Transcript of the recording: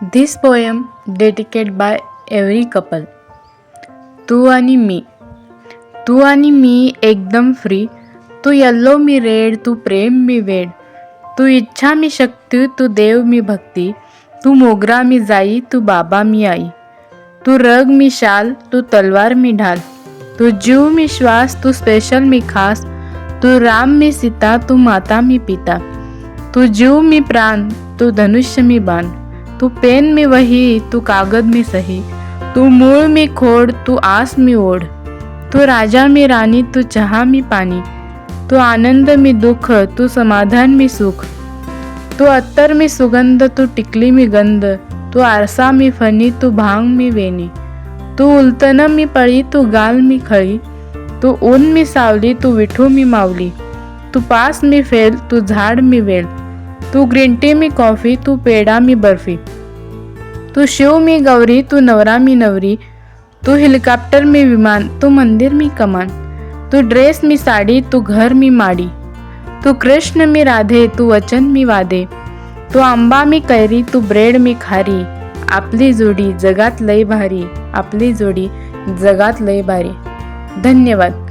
This poem dedicated by every couple. तू आणि मी. तू आणि मी एकदम फ्री. तू येल्लो मी रेड, तू प्रेम मी वेड. तू इच्छा मी शक्ती, तू देव मी भक्ती. तू मोगरा मी जाई, तू बाबा मी आई. तू रग मी शाल, तू तलवार मी ढाल. तू जीव मी श्वास, तू स्पेशल मी खास. तू राम मी सीता, तू माता मी पिता. तू जीव मी प्राण, तू धनुष्य मी बाण. तू पेन मी वही, तू कागद मी सही. तू मूळ मी खोड, तू आस मी ओढ. तू राजा मी राणी, तू चहा मी पाणी. तू आनंद मी दुःख, तू समाधान मी सुख. तू अत्तर मी सुगंध, तू टिकली मी गंध. तू आरसा मी फणी, तू भांग मी वेणी. तू उलतन मी पळी, तू गाल मी खळी. तू ऊन मी सावली, तू विठू मी मावली. तू पास मी फेल, तू झाड मी वेल. तू ग्रीन टी मी कॉफी, तू पेडा मी बर्फी. तू शिव मी गौरी, तू नवरा मी नवरी. तू हेलिकॉप्टर मी विमान, तू मंदिर मी कमान. तू ड्रेस मी साडी, तू घर मी माडी. तू कृष्ण मी राधे, तू वचन मी वादे. तू आंबा मी कैरी, तू ब्रेड मी खारी. आपली जोडी जगात लय भारी, आपली जोडी जगात लय भारी. धन्यवाद.